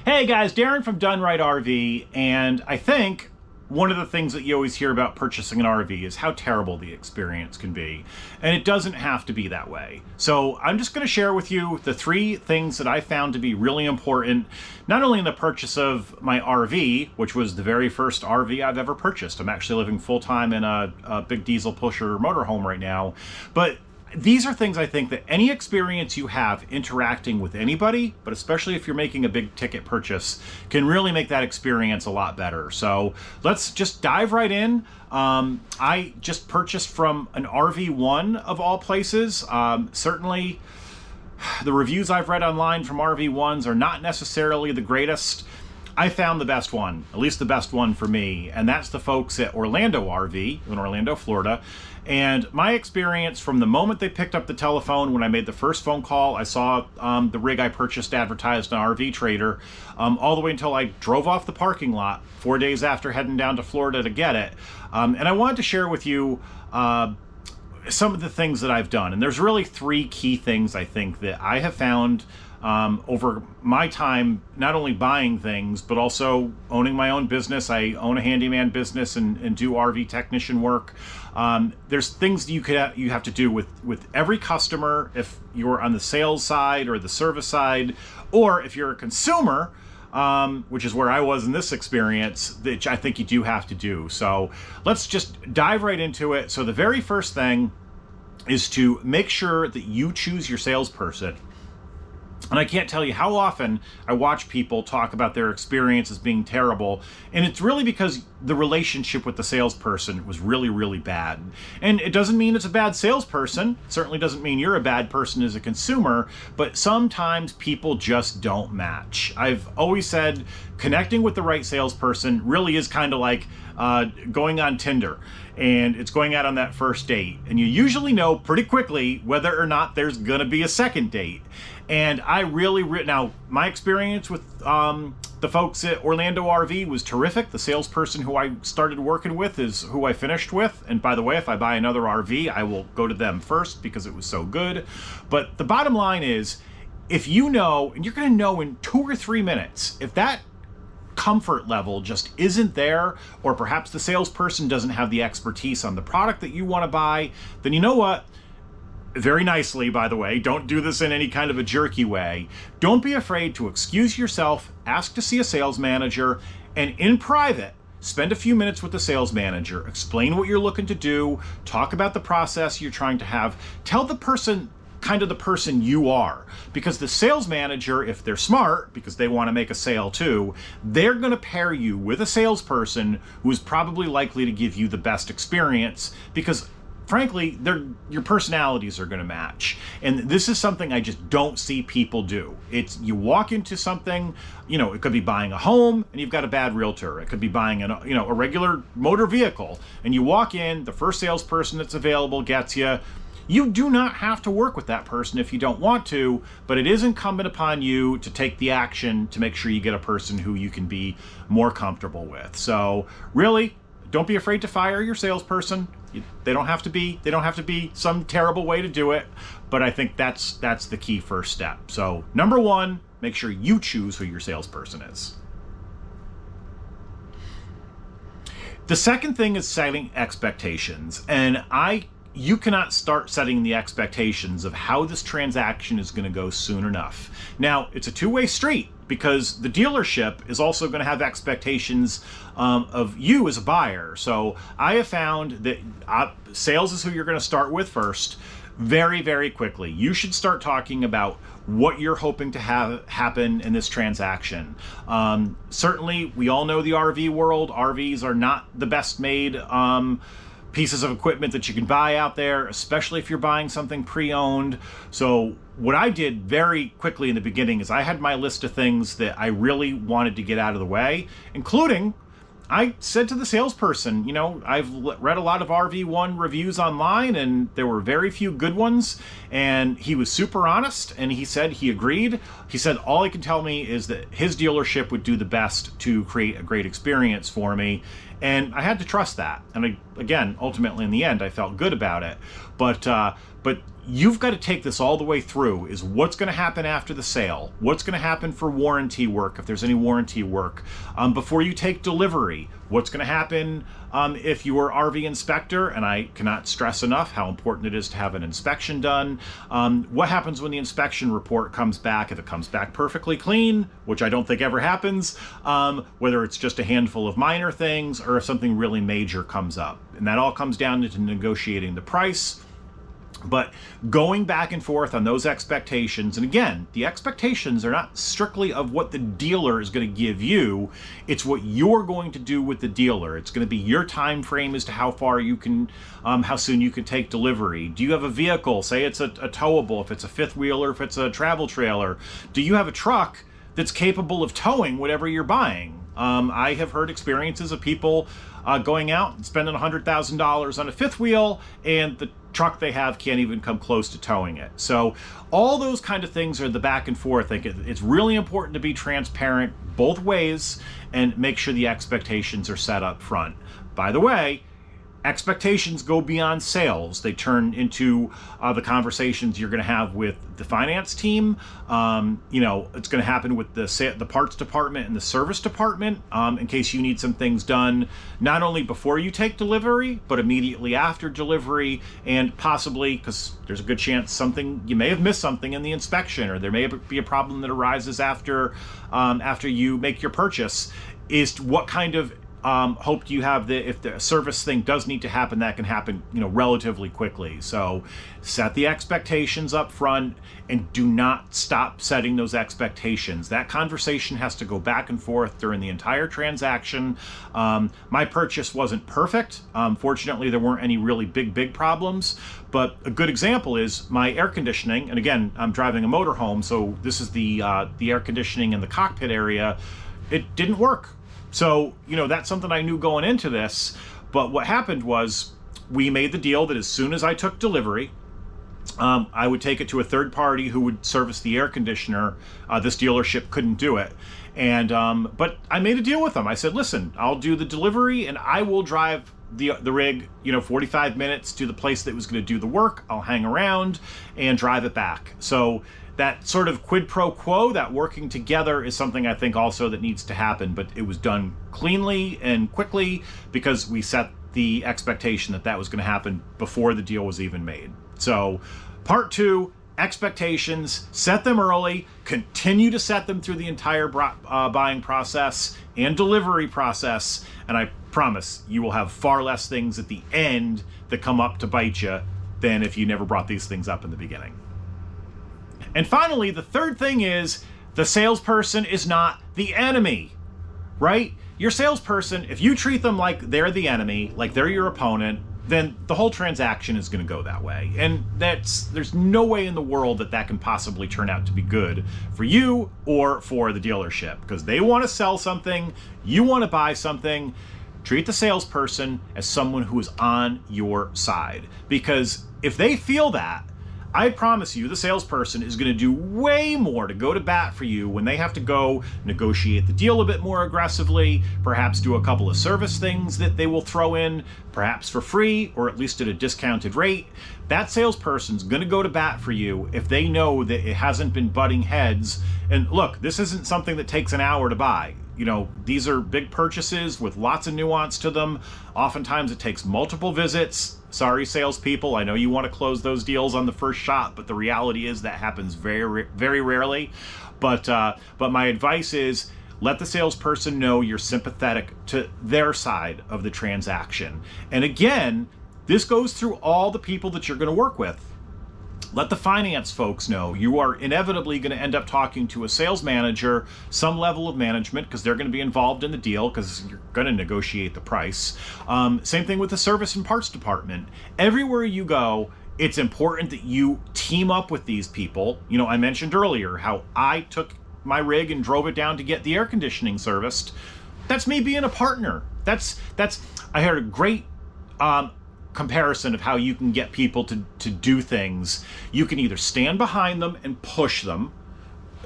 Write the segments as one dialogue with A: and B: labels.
A: Hey guys, Darren from Done Right RV, and I think one of the things that you always hear about purchasing an RV is how terrible the experience can be. And it doesn't have to be that way. So I'm just going to share with you the 3 things that I found to be really important, not only in the purchase of my RV, which was the very first RV I've ever purchased. I'm actually living full-time in a big diesel pusher motorhome right now, but these are things I think that any experience you have interacting with anybody, but especially if you're making a big ticket purchase, can really make that experience a lot better. So let's just dive right in. I just purchased from an RV1 of all places. Certainly the reviews I've read online from RV1s are not necessarily the greatest. I found the best one, at least the best one for me, and that's the folks at Orlando RV in Orlando, Florida. And my experience from the moment they picked up the telephone, when I made the first phone call, I saw the rig I purchased advertised on RV Trader, all the way until I drove off the parking lot 4 days after heading down to Florida to get it. And I wanted to share with you some of the things that I've done. And there's really 3 key things I think that I have found over my time, not only buying things, but also owning my own business. I own a handyman business and do RV technician work. There's things you have to do with every customer if you're on the sales side or the service side, or if you're a consumer, which is where I was in this experience, that I think you do have to do. So let's just dive right into it. So the very first thing is to make sure that you choose your salesperson. And I can't tell you how often I watch people talk about their experience as being terrible, and it's really because the relationship with the salesperson was really, really bad. And it doesn't mean it's a bad salesperson. It certainly doesn't mean you're a bad person as a consumer, but sometimes people just don't match. I've always said connecting with the right salesperson really is kind of like going on Tinder, and it's going out on that first date. And you usually know pretty quickly whether or not there's gonna be a second date. And I really, now my experience with the folks at Orlando RV was terrific. The salesperson who I started working with is who I finished with. And by the way, if I buy another RV, I will go to them first because it was so good. But the bottom line is, if you know, and you're gonna know in 2 or 3 minutes, if that comfort level just isn't there, or perhaps the salesperson doesn't have the expertise on the product that you want to buy, then you know what? Very nicely, by the way, don't do this in any kind of a jerky way. Don't be afraid to excuse yourself, ask to see a sales manager, and in private, spend a few minutes with the sales manager. Explain what you're looking to do, talk about the process you're trying to have, tell the person kind of the person you are, because the sales manager, if they're smart, because they want to make a sale too, they're going to pair you with a salesperson who is probably likely to give you the best experience, because frankly, your personalities are going to match. And this is something I just don't see people do. It's, you walk into something, you know, it could be buying a home and you've got a bad realtor. It could be buying a regular motor vehicle, and you walk in, the first salesperson that's available gets you. You do not have to work with that person if you don't want to, but it is incumbent upon you to take the action to make sure you get a person who you can be more comfortable with. So really, don't be afraid to fire your salesperson. They don't have to be some terrible way to do it, but I think that's the key first step. So number 1, make sure you choose who your salesperson is. The second thing is setting expectations, and you cannot start setting the expectations of how this transaction is going to go soon enough. Now, it's a two-way street, because the dealership is also going to have expectations of you as a buyer. So I have found that sales is who you're going to start with first. Very, very quickly, you should start talking about what you're hoping to have happen in this transaction. Certainly, we all know the RV world. RVs are not the best made pieces of equipment that you can buy out there, especially if you're buying something pre-owned. So what I did very quickly in the beginning is I had my list of things that I really wanted to get out of the way, including, I said to the salesperson, you know, I've read a lot of RV1 reviews online, and there were very few good ones, and he was super honest, and he said he agreed. He said all he could tell me is that his dealership would do the best to create a great experience for me, and I had to trust that. And again, ultimately in the end, I felt good about it. But you've got to take this all the way through is what's going to happen after the sale, what's going to happen for warranty work, if there's any warranty work, before you take delivery, what's going to happen if you are RV inspector, and I cannot stress enough how important it is to have an inspection done, what happens when the inspection report comes back, if it comes back perfectly clean, which I don't think ever happens, whether it's just a handful of minor things or if something really major comes up. And that all comes down to negotiating the price. But going back and forth on those expectations, and again, the expectations are not strictly of what the dealer is going to give you, it's what you're going to do with the dealer. It's going to be your time frame as to how far you can, how soon you can take delivery. Do you have a vehicle, say it's a towable, if it's a fifth wheeler, if it's a travel trailer? Do you have a truck that's capable of towing whatever you're buying? I have heard experiences of people going out and spending $100,000 on a fifth wheel, and the truck they have can't even come close to towing it. So all those kind of things are the back and forth. I think it's really important to be transparent both ways and make sure the expectations are set up front. By the way, expectations go beyond sales. They turn into the conversations you're going to have with the finance team. It's going to happen with the parts department and the service department in case you need some things done, not only before you take delivery, but immediately after delivery, and possibly, because there's a good chance you may have missed something in the inspection, or there may be a problem that arises after you make your purchase, is what kind of hope do you have that if the service thing does need to happen, that can happen, relatively quickly. So set the expectations up front and do not stop setting those expectations. That conversation has to go back and forth during the entire transaction. My purchase wasn't perfect. Fortunately, there weren't any really big problems, but a good example is my air conditioning. And again, I'm driving a motorhome, so this is the air conditioning in the cockpit area. It didn't work. So, that's something I knew going into this, but what happened was we made the deal that as soon as I took delivery, I would take it to a third party who would service the air conditioner. This dealership couldn't do it. And, but I made a deal with them. I said, listen, I'll do the delivery and I will drive the rig, 45 minutes to the place that was going to do the work. I'll hang around and drive it back. So that sort of quid pro quo, that working together, is something I think also that needs to happen, but it was done cleanly and quickly because we set the expectation that was going to happen before the deal was even made. So part 2, expectations, set them early, continue to set them through the entire buying process and delivery process, and I promise you will have far less things at the end that come up to bite you than if you never brought these things up in the beginning. And finally, the third thing is the salesperson is not the enemy, right? Your salesperson, if you treat them like they're the enemy, like they're your opponent, then the whole transaction is going to go that way. And there's no way in the world that can possibly turn out to be good for you or for the dealership, because they want to sell something, you want to buy something. Treat the salesperson as someone who is on your side, because if they feel that, I promise you the salesperson is going to do way more to go to bat for you when they have to go negotiate the deal a bit more aggressively, perhaps do a couple of service things that they will throw in, perhaps for free or at least at a discounted rate. That salesperson's going to go to bat for you if they know that it hasn't been butting heads. And look, this isn't something that takes an hour to buy. These are big purchases with lots of nuance to them. Oftentimes it takes multiple visits. Sorry, salespeople, I know you want to close those deals on the first shot, but the reality is that happens very, very rarely. But my advice is let the salesperson know you're sympathetic to their side of the transaction. And again, this goes through all the people that you're going to work with. Let the finance folks know you are inevitably going to end up talking to a sales manager, some level of management, because they're going to be involved in the deal because you're going to negotiate the price. Same thing with the service and parts department. Everywhere you go, it's important that you team up with these people. I mentioned earlier how I took my rig and drove it down to get the air conditioning serviced. That's me being a partner. I heard a great comparison of how you can get people to do things. You can either stand behind them and push them.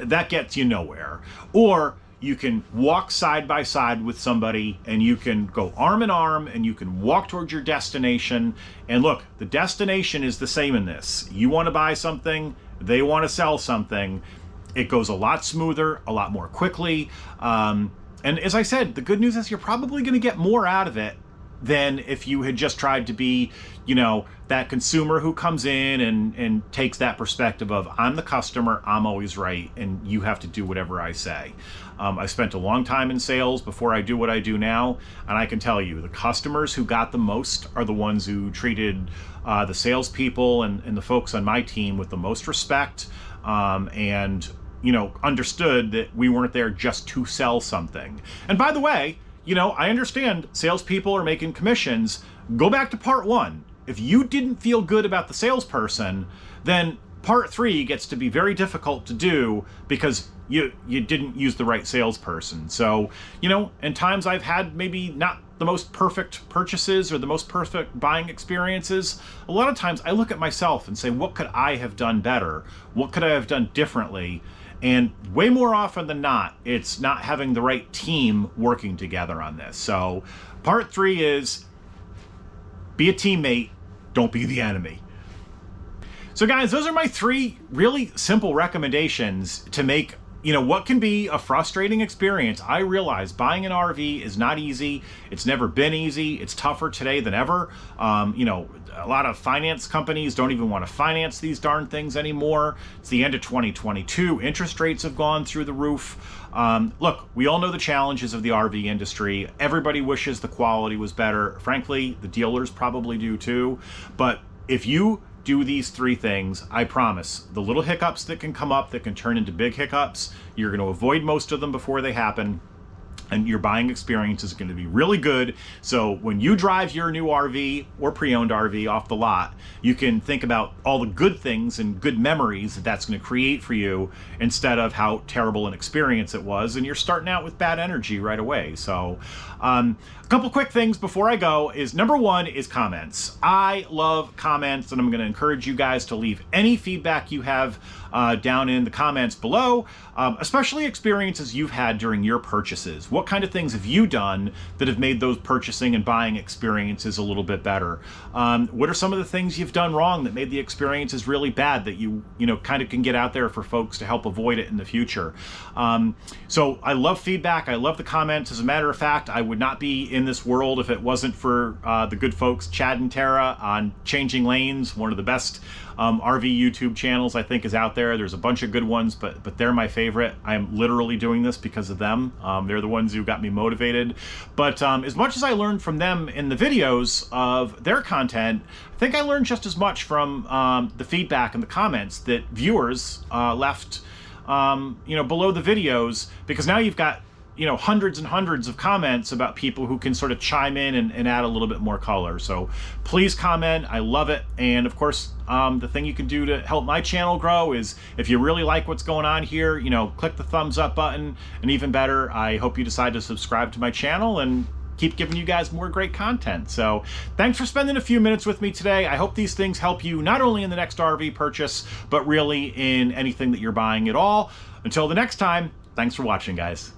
A: That gets you nowhere. Or you can walk side by side with somebody and you can go arm in arm and you can walk towards your destination. And look, the destination is the same in this. You want to buy something, they want to sell something. It goes a lot smoother, a lot more quickly. And as I said, the good news is you're probably going to get more out of it than if you had just tried to be, you know, that consumer who comes in and takes that perspective of, I'm the customer, I'm always right, and you have to do whatever I say. I spent a long time in sales before I do what I do now, and I can tell you, the customers who got the most are the ones who treated the salespeople and the folks on my team with the most respect, and, you know, understood that we weren't there just to sell something. And by the way, you know, I understand salespeople are making commissions. Go back to part 1. If you didn't feel good about the salesperson, then part 3 gets to be very difficult to do because you didn't use the right salesperson. So, you know, in times I've had maybe not the most perfect purchases or the most perfect buying experiences, a lot of times I look at myself and say, what could I have done better? What could I have done differently? And way more often than not, it's not having the right team working together on this. So part 3 is be a teammate, don't be the enemy. So guys, those are my 3 really simple recommendations to make, you know, what can be a frustrating experience. I realize buying an RV is not easy. It's never been easy. It's tougher today than ever. You know, a lot of finance companies don't even want to finance these darn things anymore. It's the end of 2022. Interest rates have gone through the roof. Look, we all know the challenges of the RV industry. Everybody wishes the quality was better. Frankly, the dealers probably do too. But if you do these 3 things, I promise, the little hiccups that can come up that can turn into big hiccups, you're going to avoid most of them before they happen. And your buying experience is going to be really good. So when you drive your new RV or pre-owned RV off the lot, you can think about all the good things and good memories that that's going to create for you instead of how terrible an experience it was. And you're starting out with bad energy right away. So a couple quick things before I go is, number 1 is comments. I love comments, and I'm going to encourage you guys to leave any feedback you have down in the comments below, especially experiences you've had during your purchases. What kind of things have you done that have made those purchasing and buying experiences a little bit better? What are some of the things you've done wrong that made the experiences really bad that you know, kind of can get out there for folks to help avoid it in the future? So I love feedback. I love the comments. As a matter of fact, I would not be in this world if it wasn't for the good folks, Chad and Tara on Changing Lanes, one of the best RV YouTube channels I think is out there. There's a bunch of good ones, but they're my favorite. I am literally doing this because of them. They're the ones who got me motivated. But as much as I learned from them in the videos of their content, I think I learned just as much from the feedback and the comments that viewers left you know, below the videos, because now you've got, you know, hundreds and hundreds of comments about people who can sort of chime in and add a little bit more color. So please comment. I love it. And of course, the thing you can do to help my channel grow is, if you really like what's going on here, you know, click the thumbs up button. And even better, I hope you decide to subscribe to my channel and keep giving you guys more great content. So thanks for spending a few minutes with me today. I hope these things help you not only in the next RV purchase, but really in anything that you're buying at all. Until the next time, thanks for watching, guys.